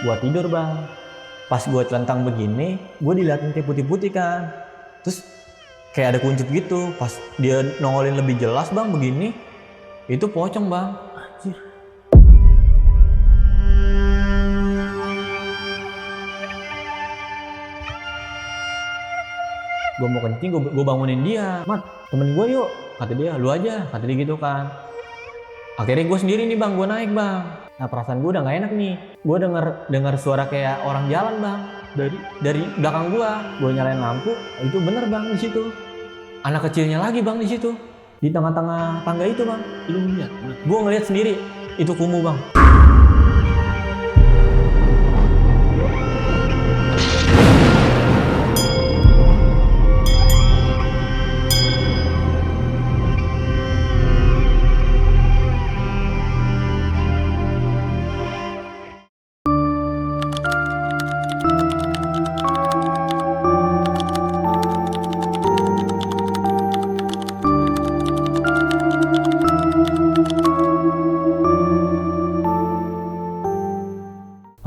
Gua tidur bang. Pas gua telentang begini, gua diliatin kayak putih-putih kan. Terus kayak ada kuncup gitu. Pas dia nongolin lebih jelas bang begini, itu pocong bang. Anjir. Gue mau kencing, gue bangunin dia. Mat, temen gue yuk. Kata dia, lu aja. Kata dia gitu kan. Akhirnya gue sendiri nih bang, gue naik bang. Nah perasaan gue udah gak enak nih. Gue denger suara kayak orang jalan bang. Dari belakang gue. Gue nyalain lampu, itu bener bang di situ. Anak kecilnya lagi bang di situ. Di tengah-tengah tangga itu bang. Lu ngeliat? Gue ngeliat sendiri, itu kumuh bang.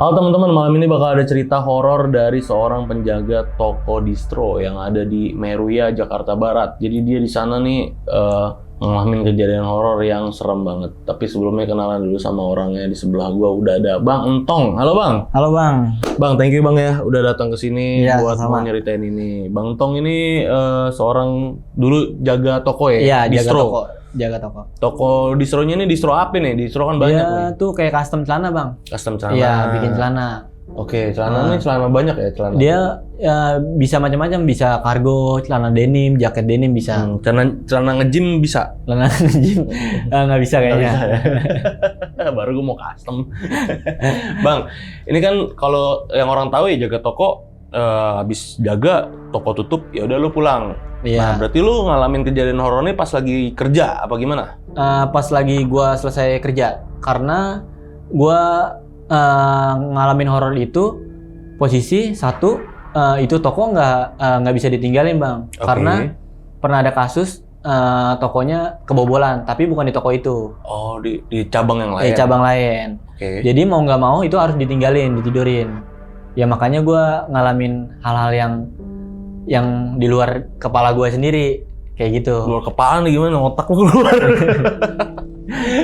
Halo teman-teman, malam ini bakal ada cerita horor dari seorang penjaga toko distro yang ada di Meruya, Jakarta Barat. Jadi dia di sana nih ngalamin kejadian horor yang serem banget. Tapi sebelumnya kenalan dulu sama orangnya. Di sebelah gua udah ada Bang Entong. Halo Bang. Halo bang. Bang, thank you Bang ya udah datang ke sini buat sama. mau nyeritain ini. Bang Entong ini seorang dulu jaga toko ya? Iya, Distro. jaga toko. Toko distronya ini distro apa nih? Distro kan banyak nih. Dia tuh kayak custom celana bang. Custom celana. Iya, bikin celana. Oke, celana ini celana banyak ya celana. Dia bisa macam-macam, bisa kargo, celana denim, jaket denim bisa. Celana nge-gym bisa. Celana gym nggak bisa kayaknya. Nggak bisa ya? Baru gue mau custom. Bang, ini kan kalau yang orang tahu ya jaga toko, habis jaga toko tutup ya udah lu pulang. Iya. Nah, berarti lu ngalamin kejadian horor ini pas lagi kerja apa gimana? Pas lagi gua selesai kerja, karena gua ngalamin horor itu posisi satu, itu toko nggak bisa ditinggalin bang. Oke. Karena pernah ada kasus tokonya kebobolan, tapi bukan di toko itu. Oh, di cabang yang lain. Cabang lain. Oke. Jadi mau nggak mau itu harus ditinggalin, ditidurin. Ya makanya gua ngalamin hal-hal yang di luar kepala gua sendiri kayak gitu. Luar kepala nih gimana? Otak lu keluar.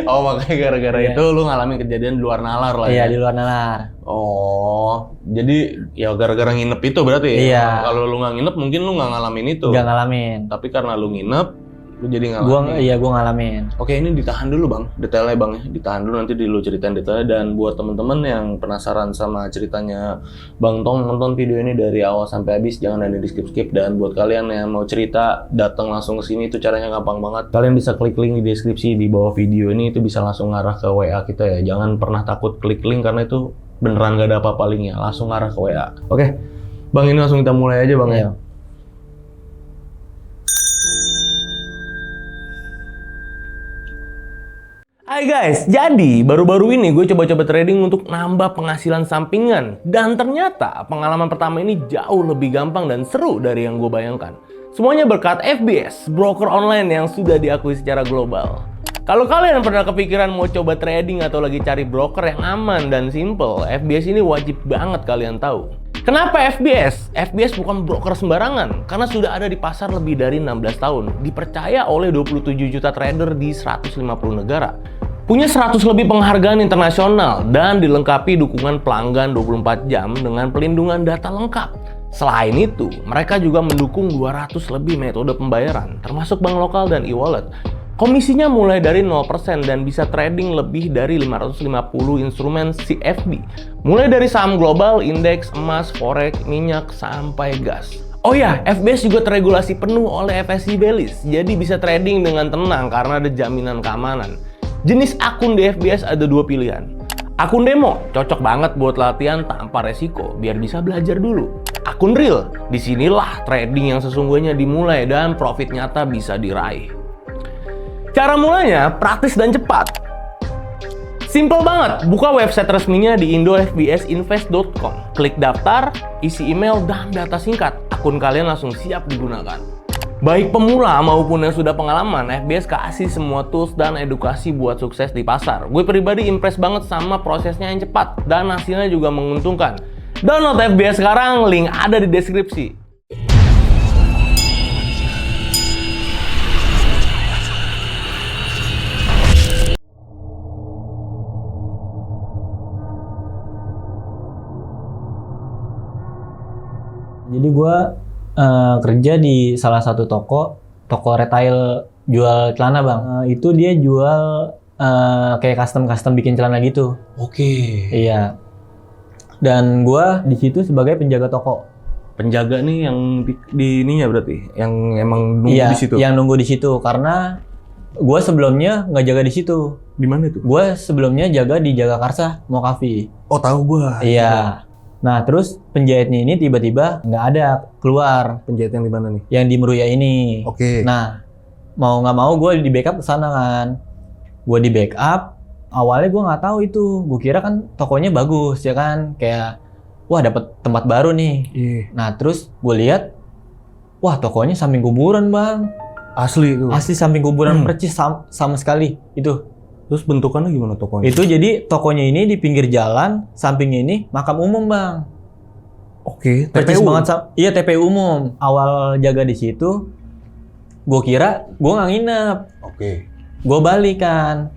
Oh, makanya gara-gara Iya. itu lu ngalamin kejadian di luar nalar lah Iya, ya? di luar nalar. Oh, jadi ya gara-gara nginep itu berarti ya? Iya. Kalau lu nggak nginep mungkin lu nggak ngalamin itu. Nggak ngalamin. Tapi karena lu nginep, lu jadi ngalamin. Gua ngalamin. Oke, ini ditahan dulu bang, detailnya bang ya. Ditahan dulu nanti lu ceritain detailnya. Dan buat temen-temen yang penasaran sama ceritanya Bang Tong, nonton video ini dari awal sampai habis, jangan ada di skip-skip. Dan buat kalian yang mau cerita, datang langsung ke sini, itu caranya gampang banget. Kalian bisa klik link di deskripsi di bawah video ini, itu bisa langsung ngarah ke WA kita ya. Jangan pernah takut klik link karena itu beneran gak ada apa-apa linknya, langsung ngarah ke WA. Oke, bang ini langsung kita mulai aja bang ya. Iya. Hai guys, jadi baru-baru ini gue coba-coba trading untuk nambah penghasilan sampingan. Dan ternyata pengalaman pertama ini jauh lebih gampang dan seru dari yang gue bayangkan. Semuanya berkat FBS, broker online yang sudah diakui secara global. Kalau kalian pernah kepikiran mau coba trading atau lagi cari broker yang aman dan simple, FBS ini wajib banget kalian tahu. Kenapa FBS? FBS bukan broker sembarangan, karena sudah ada di pasar lebih dari 16 tahun, dipercaya oleh 27 juta trader di 150 negara. Punya 100 lebih penghargaan internasional dan dilengkapi dukungan pelanggan 24 jam dengan pelindungan data lengkap. Selain itu, mereka juga mendukung 200 lebih metode pembayaran, termasuk bank lokal dan e-wallet. Komisinya mulai dari 0% dan bisa trading lebih dari 550 instrumen CFD. Mulai dari saham global, indeks, emas, forex, minyak, sampai gas. Oh ya, FBS juga teregulasi penuh oleh FSI Belis, jadi bisa trading dengan tenang karena ada jaminan keamanan. Jenis akun di FBS ada dua pilihan. Akun demo, cocok banget buat latihan tanpa resiko, biar bisa belajar dulu. Akun real, disinilah trading yang sesungguhnya dimulai dan profit nyata bisa diraih. Cara mulanya praktis dan cepat. Simple banget, buka website resminya di indofbsinvest.com. Klik daftar, isi email dan data singkat. Akun kalian langsung siap digunakan. Baik pemula maupun yang sudah pengalaman, FBS kasih semua tools dan edukasi buat sukses di pasar. Gue pribadi impress banget sama prosesnya yang cepat dan hasilnya juga menguntungkan. Download FBS sekarang, link ada di deskripsi. Jadi gue kerja di salah satu toko retail jual celana bang. Itu dia jual kayak custom bikin celana gitu. Oke. Iya. Dan gue di situ sebagai penjaga toko. Penjaga nih yang di ininya berarti, yang emang nunggu Iya, di situ. yang nunggu di situ karena gue sebelumnya nggak jaga di situ. Di mana itu? Gue sebelumnya jaga di Jagakarsa Mokavi. Oh tahu gue. Iya. Nah terus penjahitnya ini tiba-tiba nggak ada keluar. Penjahit yang di mana nih? Yang di Meruya ini. Oke. Nah mau nggak mau gue di backup ke sana kan. Gue di backup. Awalnya gue nggak tahu itu. Gue kira kan tokonya bagus ya kan. Kayak wah dapat tempat baru nih. Iya. Nah terus gue lihat, wah tokonya samping kuburan bang. Asli itu. Asli samping kuburan percis sama sekali itu. Terus bentukannya gimana tokonya? Itu jadi tokonya ini di pinggir jalan, sampingnya ini makam umum bang. Oke. Percis TPU. banget iya TPU umum. Awal jaga di situ, gue kira gue nggak nginep. Oke. Gue balik kan,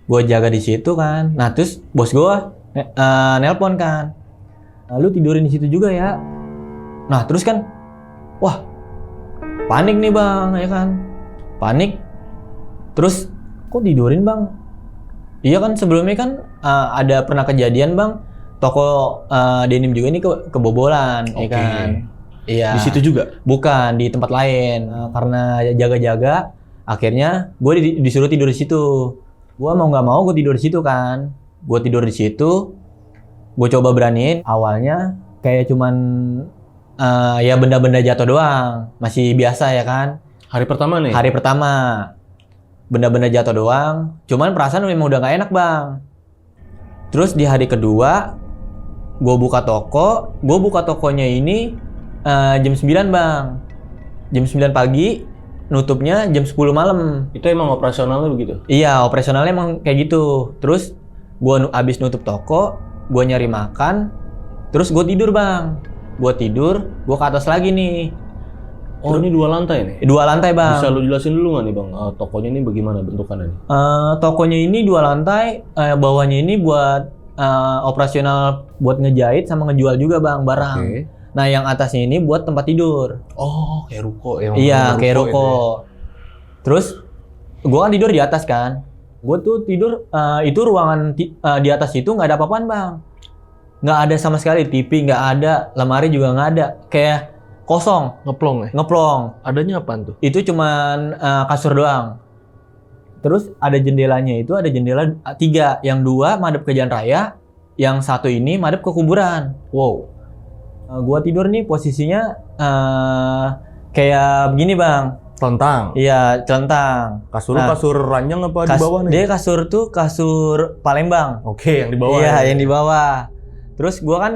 gue jaga di situ kan. Nah terus bos gue nelpon kan, lu tidurin di situ juga ya. Nah terus kan, wah panik nih bang ya kan, panik. Terus kok tidurin bang? Iya kan sebelumnya kan ada pernah kejadian bang, toko denim juga ini kebobolan, ya kan? Iya. Di situ juga? Bukan, di tempat lain. Karena jaga-jaga, akhirnya gue disuruh tidur di situ. Gue mau nggak mau gue tidur di situ kan. Gue tidur di situ, gue coba beraniin. Awalnya kayak cuman ya benda-benda jatuh doang, masih biasa ya kan. Hari pertama nih? Hari pertama. Benda-benda jatuh doang, cuman perasaan memang udah gak enak bang. Terus di hari kedua, gue buka tokonya ini jam 9 bang. Jam 9 pagi, nutupnya jam 10 malam. Itu emang operasionalnya begitu? Iya, operasionalnya emang kayak gitu. Terus gue abis nutup toko, gue nyari makan, terus gue tidur bang. Gue tidur, gue ke atas lagi nih. Oh ini 2 lantai nih? 2 lantai bang. Bisa lu jelasin dulu nggak nih bang, tokonya ini bagaimana bentukannya nih? Tokonya ini 2 lantai, bawahnya ini buat operasional buat ngejahit sama ngejual juga bang barang. Okay. Nah yang atasnya ini buat tempat tidur. Oh kayak ruko ya? Iya kayak ruko. Terus gue kan tidur di atas kan. Gue tuh tidur itu ruangan di atas itu nggak ada apa-apaan bang. Nggak ada sama sekali TV, nggak ada, lemari juga nggak ada. Kayak kosong. Ngeplong ya? Ngeplong. Adanya apaan tuh? Itu cuman kasur doang. Terus ada jendelanya itu, ada jendela 3. Yang 2 madep ke jalan raya, yang 1 ini madep ke kuburan. Wow. Gua tidur nih posisinya kayak begini bang. Telentang? Iya, celentang. Kasurnya kasur ranjang apa di bawah nih? Dia kasur tuh kasur Palembang. Oke, yang di bawah. Iya, ya. yang di bawah. Terus gua kan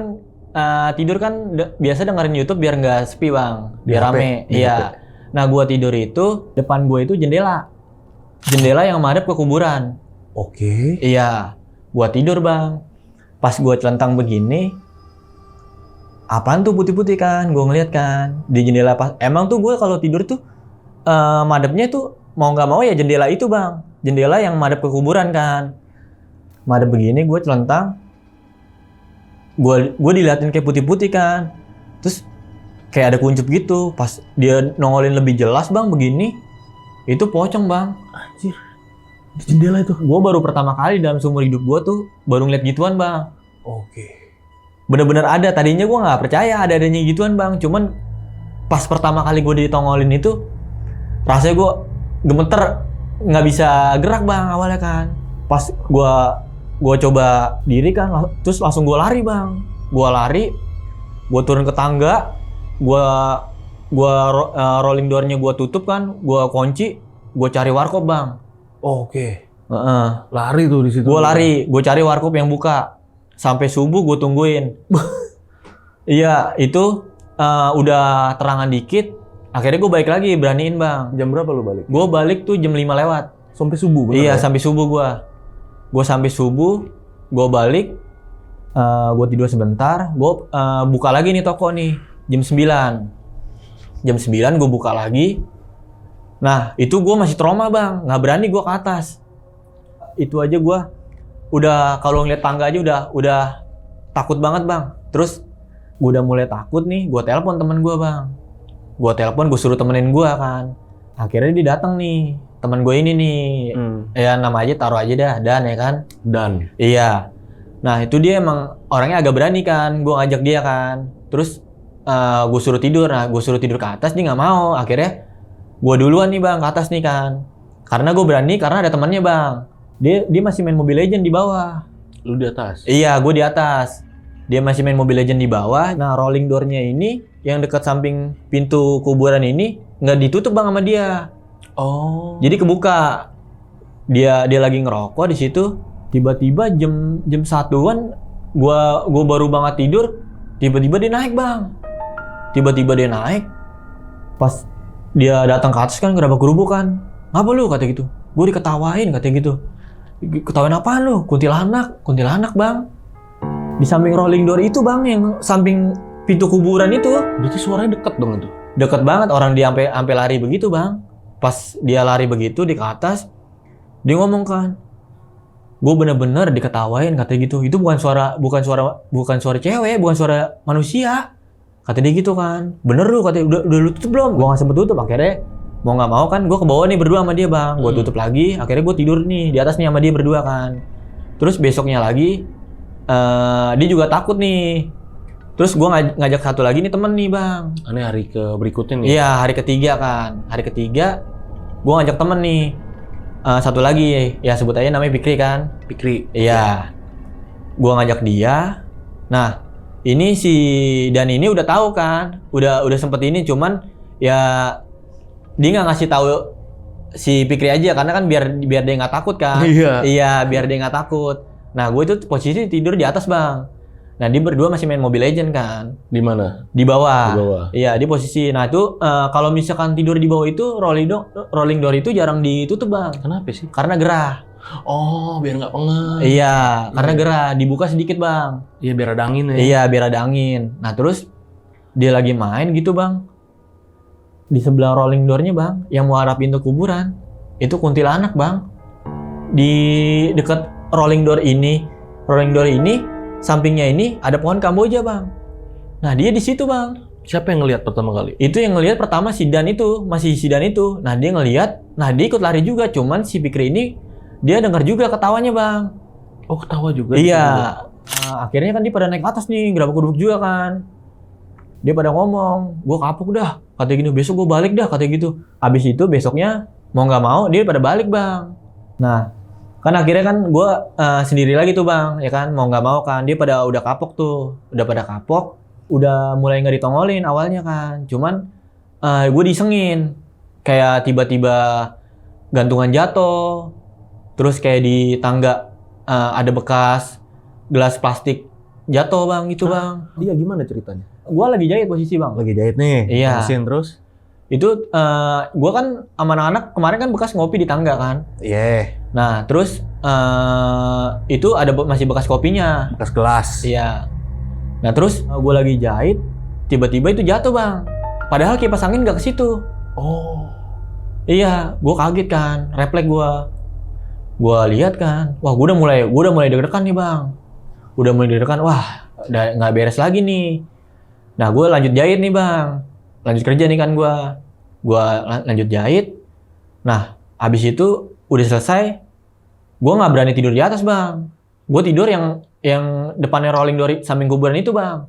tidur kan biasa dengerin YouTube biar nggak sepi bang, biar rame. Iya. Nah gua tidur itu depan gua itu jendela yang madep ke kuburan. Oke. Iya. Gua tidur bang. Pas gua celentang begini, apaan tuh putih-putih kan? Gua ngeliat kan di jendela pas. Emang tuh gua kalau tidur tuh madepnya tuh mau nggak mau ya jendela itu bang. Jendela yang madep ke kuburan kan. Madep begini gua celentang. Gue diliatin kayak putih-putih kan, terus kayak ada kuncup gitu. Pas dia nongolin lebih jelas bang begini, itu pocong bang. Anjir, di jendela itu? Gue baru pertama kali dalam seumur hidup gue tuh baru ngeliat gituan bang. Oke. Bener-bener ada. Tadinya gue nggak percaya ada-adanya gituan bang. Cuman pas pertama kali gue ditongolin itu, rasanya gue gemeter, nggak bisa gerak bang awalnya kan. Pas gue coba diri kan, terus langsung gue lari bang. Gue lari, gue turun ke tangga, gue rolling door-nya gue tutup kan, gue kunci, gue cari warkop bang. Oke. Lari tuh di situ. Gue lari, gue cari warkop yang buka. Sampai subuh gue tungguin. Iya, itu udah terangan dikit, Akhirnya gue balik lagi, beraniin bang. Jam berapa lu balik? Gue balik tuh jam 5 lewat. Sampai subuh bener Iya, ya? sampai subuh gue. Gue sampai subuh, gue balik. Gue tidur sebentar, gue buka lagi nih toko nih, jam 9. Jam 9 gue buka lagi. Nah, itu gue masih trauma bang, nggak berani gue ke atas. Itu aja gue udah, kalau ngeliat tangga aja udah takut banget bang. Terus gue udah mulai takut nih, gue telepon temen gue bang. Gue telepon, gue suruh temenin gue kan. Akhirnya dia datang nih, temen gue ini nih. Ya nama aja taruh aja dah, Dan ya kan. Dan? Iya. Nah itu dia emang orangnya agak berani kan, gue ngajak dia kan. Terus gue suruh tidur, nah gue suruh tidur ke atas, dia nggak mau. Akhirnya gue duluan nih bang ke atas nih kan. Karena gue berani, karena ada temannya bang. Dia masih main Mobile Legends di bawah. Lu di atas? Iya, gue di atas. Dia masih main Mobile Legends di bawah. Nah rolling door-nya ini, yang dekat samping pintu kuburan ini, nggak ditutup bang sama dia. Oh. Jadi kebuka. Dia lagi ngerokok di situ. Tiba-tiba jam 1-an, gua baru banget tidur. Tiba-tiba dia naik bang. Tiba-tiba dia naik. Pas dia datang ke atas kan, gerabak-gerubuk kan. Ngapa lu kata gitu? Gue diketawain katanya gitu. Ketawain apaan lu? Kuntilanak bang. Di samping rolling door itu bang, yang samping pintu kuburan itu. Berarti suaranya deket dong itu? Deket banget, orang dia sampai lari begitu bang. Pas dia lari begitu di ke atas, dia ngomong kan, gue bener-bener diketawain katanya gitu. Itu bukan suara cewek, bukan suara manusia. Kata dia gitu kan. Bener lu katanya, udah lu tutup belum? Gue nggak sempet tutup. Akhirnya mau nggak mau kan, gue ke bawah nih berdua sama dia bang. Gue tutup lagi. Akhirnya gue tidur nih di atas nih sama dia berdua kan. Terus besoknya lagi, dia juga takut nih. Terus gue ngajak satu lagi nih temen nih bang. Ini hari berikutnya nih? Iya, hari ketiga kan. Hari ketiga, gue ngajak temen nih. Satu lagi, ya sebut aja namanya Fikri kan. Fikri? Iya. Gue ngajak dia. Nah, ini si Dan ini udah tahu kan. Udah sempet ini, cuman ya dia nggak ngasih tahu si Fikri aja. Karena kan biar dia nggak takut kan. Iya, biar dia nggak takut. Nah, gue itu posisi tidur di atas bang. Nah, dia berdua masih main Mobile Legends kan. Di mana? Di bawah. Di bawah. Iya, di posisi. Nah, itu kalau misalkan tidur di bawah itu rolling door itu jarang ditutup, Bang. Kenapa sih? Karena gerah. Oh, biar nggak pengap. Iya, karena gerah, dibuka sedikit, Bang. Iya, biar ada angin ya. Iya, biar ada angin. Nah, terus dia lagi main gitu, Bang. Di sebelah rolling door-nya, Bang, yang mau arah pintu kuburan, itu kuntilanak, Bang. Di dekat rolling door ini, sampingnya ini ada pohon kamboja, Bang. Nah, dia di situ, Bang. Siapa yang ngelihat pertama kali? Itu yang ngelihat pertama si Dan itu, masih si Dan itu. Nah, dia ngelihat, nah dia ikut lari juga, cuman si Fikri ini dia dengar juga ketawanya, Bang. Oh, ketawa juga? Iya. Nah, akhirnya kan dia pada naik atas nih, gerabak-gerubuk juga kan. Dia pada ngomong, gue kapok dah, katanya gitu, besok gue balik dah, katanya gitu. Habis itu besoknya, mau nggak mau, dia pada balik, Bang. Nah, kan akhirnya kan gue sendiri lagi tuh, Bang, ya kan, mau nggak mau kan, dia pada udah kapok tuh, udah pada kapok, udah mulai nggak ditongolin awalnya kan, cuman gue disengin, kayak tiba-tiba gantungan jatuh, terus kayak di tangga ada bekas gelas plastik jatuh, Bang, itu, Bang. Dia gimana ceritanya? Gue lagi jahit posisi, Bang. Lagi jahit nih. Iya. Terusin terus? Itu gue kan sama anak-anak kemarin kan bekas ngopi di tangga kan. Iya. Yeah. Nah terus itu ada masih bekas kopinya. Bekas gelas. Iya. Nah terus gue lagi jahit, tiba-tiba itu jatuh, Bang. Padahal kipas angin nggak ke situ. Oh. Iya, gue kaget kan, refleks gue. Gue lihat kan, wah gue udah mulai deg-degan nih, Bang. Udah mulai deg-degan, wah udah nggak beres lagi nih. Nah gue lanjut jahit nih, Bang. Lanjut kerja nih kan gue lanjut jahit. Nah habis itu udah selesai, gue nggak berani tidur di atas, Bang. Gue tidur yang depannya rolling door samping kuburan itu, Bang.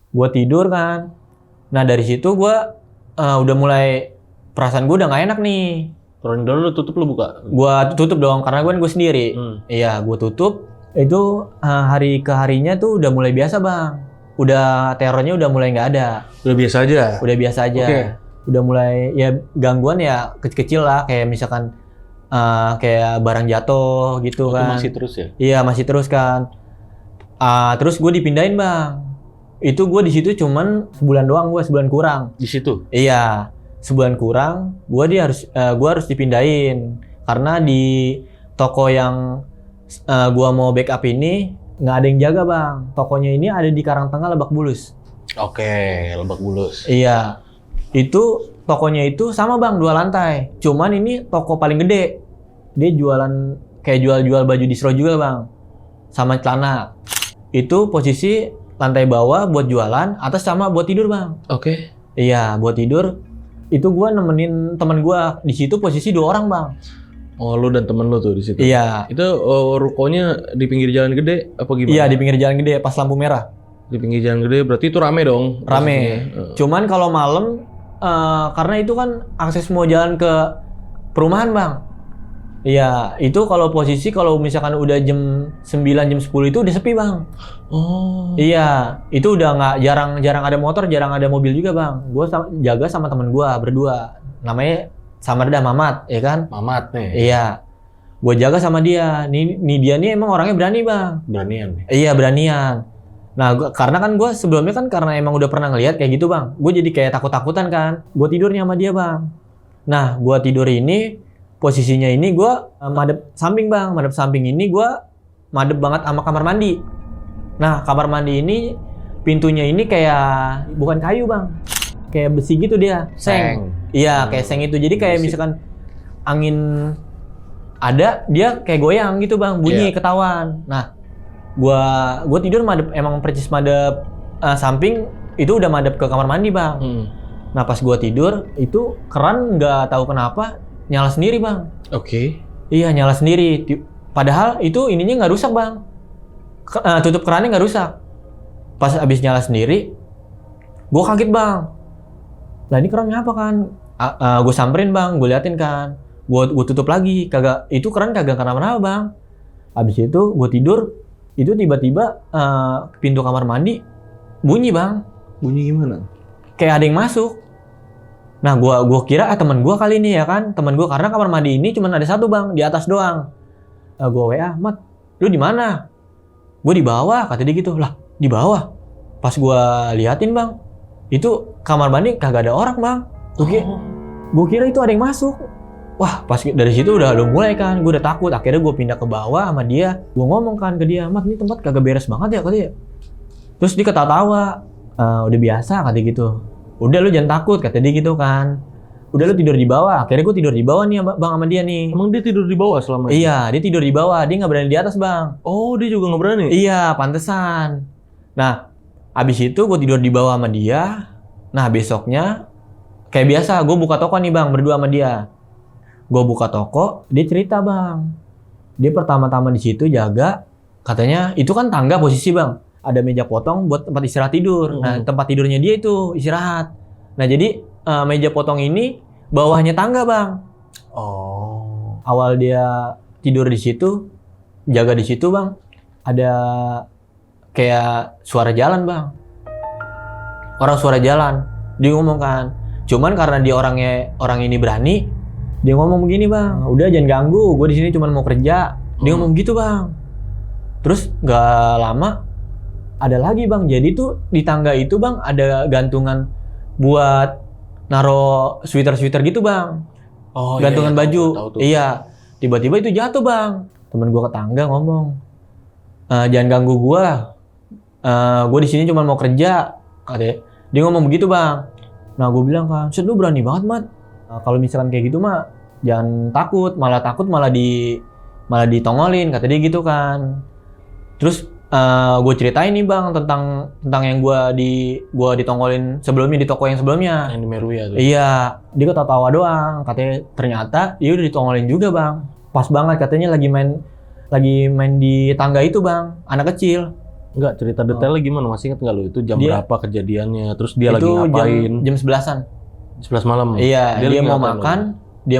Gue tidur kan. Nah dari situ gue udah mulai perasaan gue udah nggak enak nih. Rolling door lu tutup, lu buka? Gue tutup dong karena gue sendiri. Iya, gue tutup. Itu hari ke harinya tuh udah mulai biasa, Bang. Udah terornya udah mulai nggak ada. Udah biasa aja? Udah biasa aja. Okay. Udah mulai ya gangguan ya kecil-kecil lah, kayak misalkan kayak barang jatuh gitu kan. Itu masih terus ya? Iya, masih terus kan. Terus gue dipindahin, Bang. Itu gue di situ cuman sebulan doang, sebulan kurang. Di situ? Iya. sebulan kurang, gua harus dipindahin karena di toko yang gua mau backup ini nggak ada yang jaga bang. Tokonya ini ada di Karangtengah Lebak Bulus. Oke, Lebak Bulus. Iya, itu tokonya itu sama bang 2 lantai. Cuman ini toko paling gede. Dia jualan kayak jual baju distro juga bang, sama celana. Itu posisi lantai bawah buat jualan, atas sama buat tidur bang. Oke. Iya, buat tidur. Itu gua nemenin teman gua di situ posisi 2 orang bang. Oh, lu dan temen lu tuh di situ. Iya. Itu rukonya di pinggir jalan gede apa gimana? Iya di pinggir jalan gede pas lampu merah. Di pinggir jalan gede berarti itu rame dong. Rame. Maksudnya. Cuman kalau malam karena itu kan akses mau jalan ke perumahan bang. Iya, itu kalau posisi kalau misalkan udah jam 9 jam 10 itu udah sepi bang. Oh. Iya, itu udah nggak jarang ada motor, jarang ada mobil juga bang. Gue jaga sama temen gue berdua, namanya Samarda Mamat, ya kan? Mamat nih. Iya, gue jaga sama dia. Nih dia nih emang orangnya berani bang. Beranian nih. Iya beranian. Nah, karena kan gue sebelumnya kan karena emang udah pernah ngeliat kayak gitu bang. Gue jadi kayak takut-takutan kan. Gue tidurnya sama dia bang. Nah, gue tidur ini posisinya ini gue madep samping bang. Madep samping ini gue madep banget sama kamar mandi. Nah, kamar mandi ini pintunya ini kayak bukan kayu bang. Kayak besi gitu dia. Seng. Iya, kayak seng itu. Jadi kayak misalkan angin ada, dia kayak goyang gitu bang. Bunyi ketahuan. Nah, gua tidur madep emang percis madep samping itu udah madep ke kamar mandi bang. Nah pas gua tidur itu keran nggak tahu kenapa nyala sendiri bang. Oke. Iya nyala sendiri. Padahal itu ininya nggak rusak bang. Tutup kerannya nggak rusak. Pas abis nyala sendiri, gua kaget bang. Lah ini keran ngapa kan? Gua samperin bang, gua liatin kan. Gua tutup lagi, itu keran kagak kenapa-napa bang. Abis itu gua tidur. Itu tiba-tiba pintu kamar mandi bunyi bang. Bunyi gimana? Kayak ada yang masuk. Nah gua kira teman gua kali ini ya kan, teman gua karena kamar mandi ini cuma ada satu bang, di atas doang. Gua WA, Mat, lu di mana? Gua di bawah, kata dia gitu. Lah di bawah. Pas gua liatin bang, itu kamar mandi kagak ada orang bang. Gua kira itu ada yang masuk. Wah, pas dari situ udah mulai kan, gue udah takut. Akhirnya gue pindah ke bawah sama dia. Gue ngomong kan ke dia, Mat, ini tempat kagak beres banget ya, katanya. Terus dia ketawa-tawa. Udah biasa, katanya gitu. Udah lu jangan takut, kata dia gitu kan. Udah lu tidur di bawah. Akhirnya gue tidur di bawah nih bang sama dia nih. Emang dia tidur di bawah selama ini? Iya, dia tidur di bawah. Dia nggak berani di atas bang. Oh, dia juga nggak berani? Iya, pantesan. Nah, abis itu gue tidur di bawah sama dia. Nah, besoknya kayak biasa, gue buka toko nih bang, berdua sama dia. Gue buka toko, dia cerita bang. Dia pertama-tama di situ jaga, katanya itu kan tangga posisi bang. Ada meja potong buat tempat istirahat tidur. Nah tempat tidurnya dia itu istirahat. Nah jadi meja potong ini bawahnya tangga bang. Oh. Awal dia tidur di situ, jaga di situ bang. Ada kayak suara jalan bang. Orang suara jalan. Dia ngomong kan. Cuman karena dia orang ini berani. Dia ngomong begini bang, udah jangan ganggu, gue di sini cuma mau kerja. Dia ngomong gitu bang. Terus nggak lama ada lagi bang. Jadi tuh di tangga itu bang ada gantungan buat naro sweater gitu bang. Oh, gantungan iya, baju. tahu. Iya. Tiba-tiba itu jatuh bang. Temen gue ke tangga ngomong, jangan ganggu gue. Gue di sini cuma mau kerja. Dia ngomong begitu bang. Nah gue bilang kan, Set lu berani banget Mat. Kalau misalkan kayak gitu mah jangan takut malah ditongolin, kata dia gitu kan. Terus gue ceritain nih bang tentang yang gue ditongolin sebelumnya di toko yang sebelumnya. Yang di Meruya tuh. Iya, dia ketawa doang. Katanya ternyata dia udah ditongolin juga bang. Pas banget katanya lagi main di tangga itu bang, anak kecil. Enggak, cerita detailnya gimana? Masih ingat nggak lu itu jam berapa kejadiannya? Terus dia lagi itu ngapain? jam 11-an. 11 malam. Iya, dia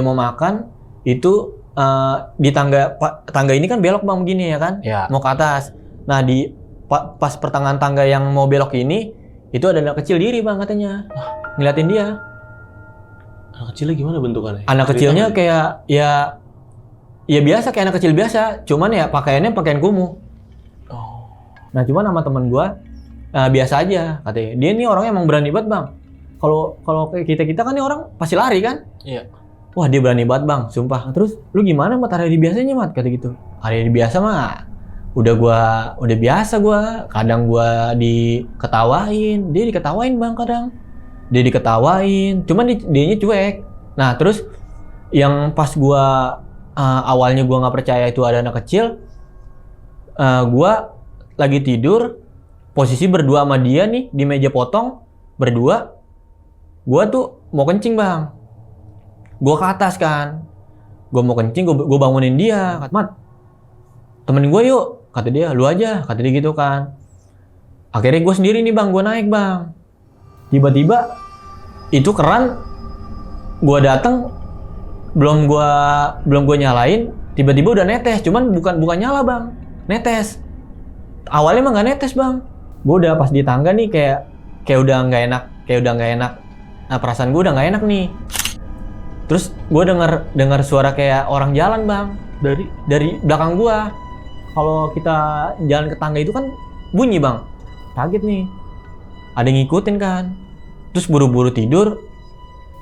mau makan, itu di tangga ini kan belok bang begini ya kan, mau ke atas. Nah di pas pertengahan tangga yang mau belok ini, itu ada anak kecil diri bang katanya, ngeliatin dia. Anak kecilnya gimana bentukannya? Anak kecilnya kayak ya biasa kayak anak kecil biasa, cuman ya pakaiannya pakaian kumuh. Oh. Nah cuman sama temen gua biasa aja katanya. Dia nih orangnya emang berani banget bang. Kalau kayak kita kan nih orang pasti lari kan. Iya. Wah dia berani banget bang, sumpah. Terus lu gimana mat hari biasanya mat kata gitu. Hari biasa mah udah biasa gua. Kadang gua diketawain, dia diketawain bang kadang. Dia diketawain, cuman dianya cuek. Nah terus yang pas gua awalnya gua nggak percaya itu ada anak kecil, gua lagi tidur, posisi berdua sama dia nih di meja potong berdua. Gua tuh mau kencing bang. Gue ke atas kan, gue mau kencing, gue bangunin dia, kata Mat, temenin gue yuk, kata dia, lu aja, kata dia gitu kan. Akhirnya gue sendiri nih bang, gue naik bang. Tiba-tiba itu keran, gue dateng, belum gue nyalain, tiba-tiba udah netes, cuman bukan nyala bang, netes. Awalnya emang nggak netes bang, gue udah pas di tangga nih kayak udah nggak enak, nah perasaan gue udah nggak enak nih. Terus gue dengar suara kayak orang jalan bang dari belakang gue. Kalau kita jalan ke tangga itu kan bunyi bang. Kaget nih, ada yang ngikutin kan. Terus buru-buru tidur.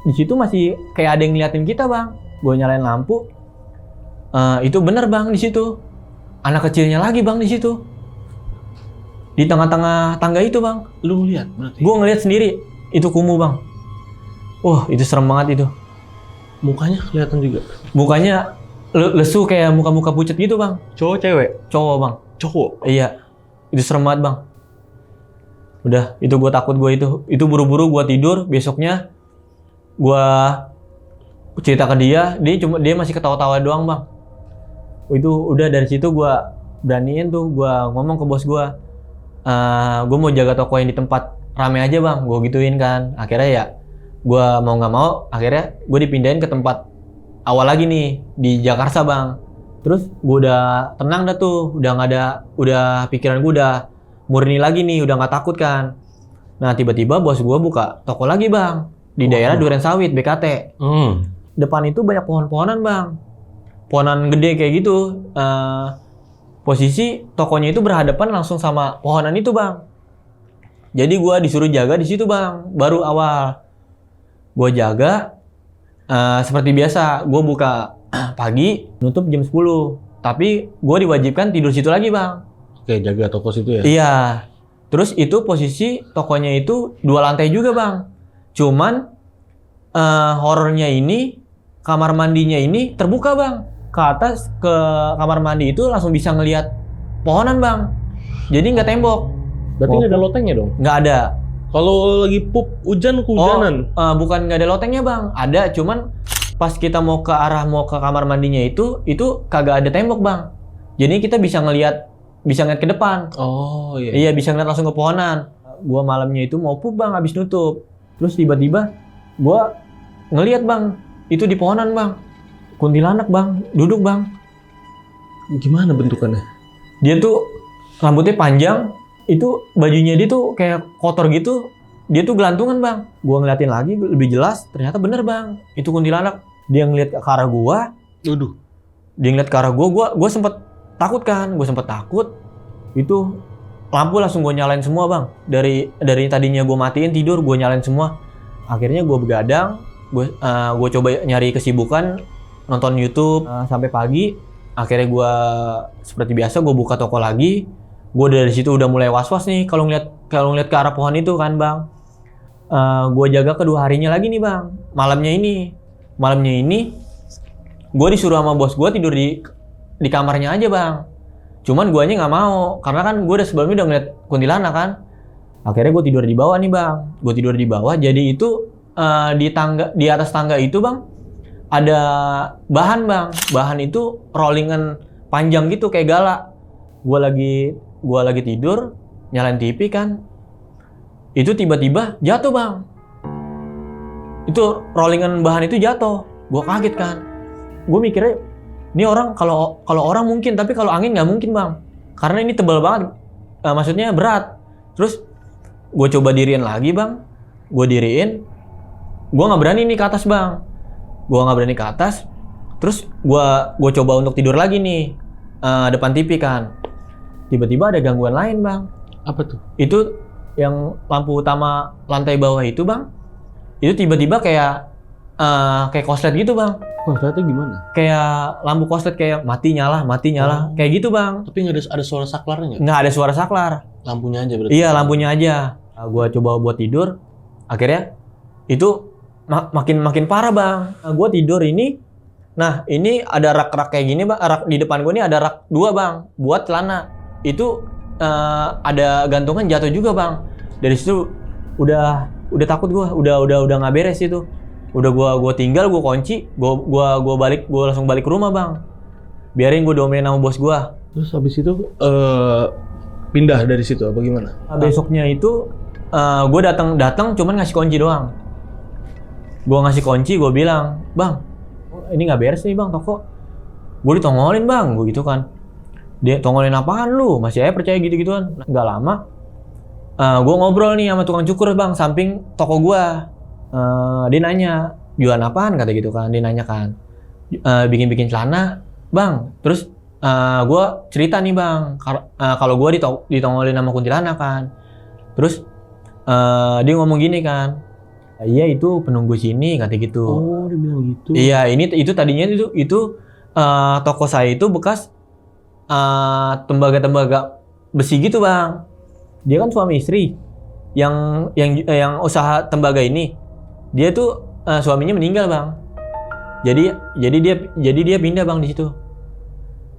Di situ masih kayak ada yang ngeliatin kita bang. Gue nyalain lampu. Itu bener bang di situ. Anak kecilnya lagi bang di situ. Di tengah-tengah tangga itu bang. Lu lihat berarti? Gue ngeliat sendiri. Itu kumuh bang. Wah itu serem banget itu. Mukanya kelihatan juga. Mukanya lesu kayak muka-muka pucat gitu bang. Cowok cewek? Cowok bang. Cowok? Iya. Itu serem banget bang. Udah, itu gue takut gue itu. Itu buru-buru gue tidur. Besoknya gue cerita ke dia masih ketawa-tawa doang bang. Itu udah dari situ gue beraniin tuh. Gue ngomong ke bos gue. Gue mau jaga toko yang di tempat rame aja bang. Gue gituin kan. Akhirnya ya gue mau nggak mau akhirnya gue dipindahin ke tempat awal lagi nih di Jakarta bang. Terus gue udah tenang dah tuh, udah pikiran gue udah murni lagi nih, udah nggak takut kan. Nah tiba-tiba bos gue buka toko lagi bang di daerah Duren Sawit BKT. Depan itu banyak pohon-pohonan bang, pohonan gede kayak gitu. Posisi tokonya itu berhadapan langsung sama pohonan itu bang. Jadi gue disuruh jaga di situ bang, baru awal. Gue jaga, seperti biasa, gue buka pagi, nutup jam 10. Tapi gue diwajibkan tidur situ lagi bang. Oke, jaga toko situ ya? Iya. Terus itu posisi tokonya itu 2 lantai juga bang. Cuman horornya ini, kamar mandinya ini terbuka bang. Ke atas, ke kamar mandi itu langsung bisa ngelihat pohonan bang. Jadi nggak tembok. Berarti nggak ada lotengnya dong? Nggak ada. Kalau lagi kehujanan? Bukan nggak ada lotengnya bang, ada, cuman pas kita mau ke kamar mandinya itu kagak ada tembok bang. Jadi kita bisa ngelihat ke depan. Oh iya. Iya bisa ngeliat langsung ke pohonan. Gua malamnya itu mau pup bang, habis nutup. Terus tiba-tiba gua ngelihat bang, itu di pohonan bang, kuntilanak bang, duduk bang. Gimana bentukannya? Dia tuh rambutnya panjang. Itu bajunya dia tuh kayak kotor gitu. Dia tuh gelantungan bang. Gua ngeliatin lagi lebih jelas, ternyata bener bang. Itu kuntilanak. Dia ngeliat ke arah gua. Waduh. Dia ngeliat ke arah gua sempet takut kan. Gua sempet takut. Itu lampu langsung gua nyalain semua bang. Dari tadinya gua matiin tidur, gua nyalain semua. Akhirnya gua begadang. Gua coba nyari kesibukan, nonton YouTube sampai pagi. Akhirnya gua seperti biasa gua buka toko lagi. Gue dari situ udah mulai was-was nih kalau ngeliat ke arah pohon itu kan bang. Gue jaga kedua harinya lagi nih bang. Malamnya ini gue disuruh sama bos gue tidur di kamarnya aja bang. Cuman guanya nggak mau karena kan gue sebelumnya udah ngeliat kuntilanak kan. Akhirnya gue tidur di bawah nih bang. Gue tidur di bawah. Jadi itu di atas tangga itu bang ada bahan bang. Bahan itu rollingan panjang gitu kayak galak. Gue lagi tidur, nyalain TV kan. Itu tiba-tiba jatuh bang. Itu rollingan bahan itu jatuh. Gue kaget kan. Gue mikirnya, ini orang kalau orang mungkin, tapi kalau angin nggak mungkin bang. Karena ini tebal banget, maksudnya berat. Terus gue coba diriin lagi bang. Gue diriin, gue nggak berani nih ke atas bang. Gue nggak berani ke atas. Terus gue coba untuk tidur lagi nih, depan TV kan. Tiba-tiba ada gangguan lain bang. Apa tuh? Itu yang lampu utama lantai bawah itu bang, itu tiba-tiba kayak konslet gitu bang. Konsletnya gimana? Kayak lampu konslet kayak mati nyala kayak gitu bang. Tapi nggak ada suara saklarnya nggak? Nggak ada suara saklar. Lampunya aja berarti? Iya lampunya aja. Gua coba buat tidur, akhirnya itu makin parah bang. Gua tidur ini, nah ini ada rak kayak gini bang. Rak di depan gua ini ada rak 2 bang, buat celana. Itu ada gantungan jatuh juga bang. Dari situ udah takut gua, udah nggak beres itu. Udah gua tinggal, gua kunci, gua langsung balik ke rumah bang. Biarin gua diomelin sama bos gua. Terus habis itu pindah dari situ apa gimana? Besoknya itu gua datang cuman ngasih kunci doang. Gua ngasih kunci, gua bilang, "Bang, ini nggak beres nih bang toko." Gua ditongolin bang, gua gitu kan. Dia tongolin apaan lu? Masih aja percaya gitu-gituan. Nggak lama, gua ngobrol nih sama tukang cukur bang, samping toko gua. Dia nanya, jualan apaan kata gitu kan, dia nanya kan, bikin celana bang. Terus gue cerita nih bang, kalau gue ditongolin sama kuntilanak kan. Terus dia ngomong gini kan, iya itu penunggu sini kata gitu. Oh dia bilang gitu. Iya itu tadinya itu toko saya itu bekas tembaga besi gitu bang. Dia kan suami istri yang usaha tembaga ini. Dia tuh suaminya meninggal bang, jadi dia pindah bang di situ.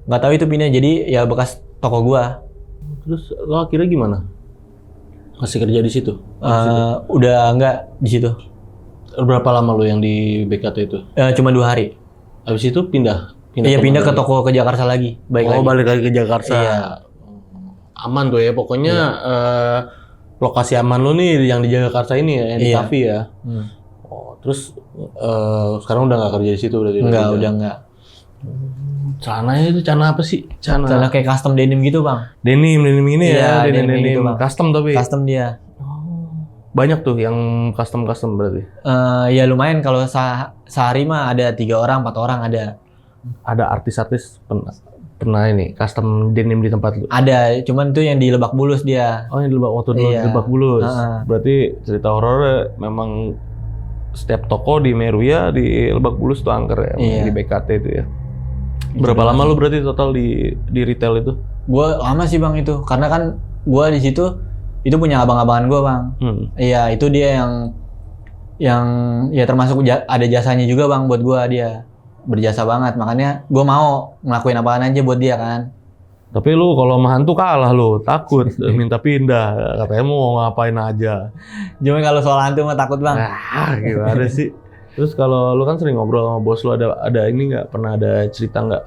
Nggak tahu itu pindah jadi ya bekas toko gua. Terus lo akhirnya gimana? Masih kerja di situ? Udah nggak di situ. Berapa lama lo yang di BKT itu? Cuma 2 hari. Habis itu pindah Pindah ke toko ke Jakarta lagi. Balik lagi ke Jakarta. Iya. Aman tuh ya, pokoknya lokasi aman lo nih yang di Jakarta ini ya, yang di Cafe ya. Terus sekarang udah nggak kerja di situ berarti? Enggak, udah nggak. Celananya itu celana apa sih? Celana kayak custom denim gitu bang. Denim ini ya, denim gitu, Bang. Custom tapi. Custom dia. Banyak tuh yang custom berarti. Ya lumayan kalau sehari mah ada 3 orang, 4 orang ada. Ada artis-artis pernah ini custom denim di tempat lu? Ada, cuman itu yang di Lebak Bulus dia. Oh, yang di waktu dulu di Lebak Bulus. Berarti cerita horornya memang setiap toko di Meruya di Lebak Bulus tuh angker ya, di BKT itu ya. Berapa lama lu berarti total di retail itu? Gua lama sih bang itu, karena kan gua di situ itu punya abang-abangan gua bang. Iya itu dia yang ya termasuk ada jasanya juga bang buat gua, dia berjasa banget, makanya gua mau ngelakuin apaan aja buat dia kan. Tapi lu kalau sama hantu kalah lu, takut minta pindah, katanya mau ngapain aja. Cuma kalau soal hantu mah takut bang. Gimana sih? Terus kalau lu kan sering ngobrol sama bos lu, ada ini nggak, pernah ada cerita nggak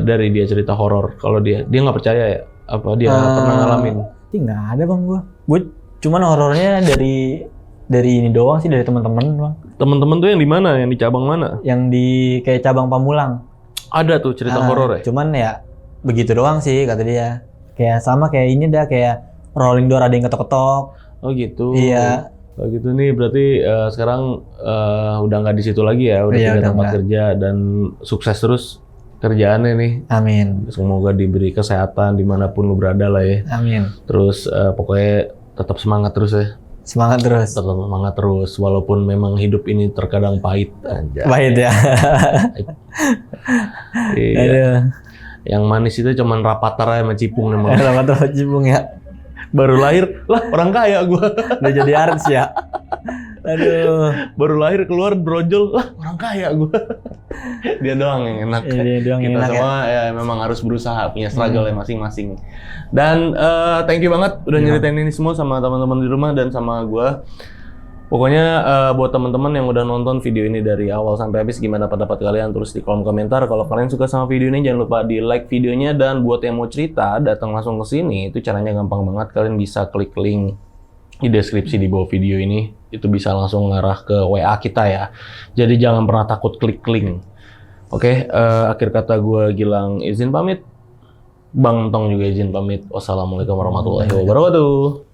dari dia cerita horor? Kalau dia nggak percaya ya? Apa dia pernah ngalamin? Sih nggak ada bang gue cuman horornya dari ini doang sih, dari teman-teman bang. Teman-teman tuh yang di mana? Yang di cabang mana? Yang di kayak cabang Pamulang. Ada tuh cerita horor ya? Cuman ya begitu doang sih kata dia. Kayak sama kayak ini dah, kayak rolling door ada yang ketok-ketok. Oh gitu. Iya. Oh gitu nih, berarti sekarang udah nggak di situ lagi ya, udah pindah tempat kerja dan sukses terus kerjaannya nih. Amin. Semoga diberi kesehatan dimanapun lu berada lah ya. Amin. Terus pokoknya tetap semangat terus ya. Semangat terus. Tetap semangat terus, walaupun memang hidup ini terkadang pahit aja. Pahit ya. Iya. Aduh. Yang manis itu cuman rapatar aja sama cipung emang. Rapatar sama cipung ya. Baru lahir, lah orang kaya gua. Udah jadi artis ya. Aduh. Baru lahir keluar brojol, lah orang kaya gua. Dia doang yang enak. Iya, dia doang yang Kita enak semua ya memang harus berusaha, punya struggle ya masing-masing. Dan thank you banget udah nyeritain ini semua sama teman-teman di rumah dan sama gua. Pokoknya buat teman-teman yang udah nonton video ini dari awal sampai habis, gimana pendapat kalian? Tulis di kolom komentar. Kalau kalian suka sama video ini, jangan lupa di like videonya. Dan buat yang mau cerita, datang langsung ke sini. Itu caranya gampang banget. Kalian bisa klik link di deskripsi di bawah video ini. Itu bisa langsung ngarah ke WA kita ya. Jadi jangan pernah takut klik link. Oke, akhir kata gue Gilang izin pamit. Bang Tong juga izin pamit. Wassalamualaikum warahmatullahi wabarakatuh.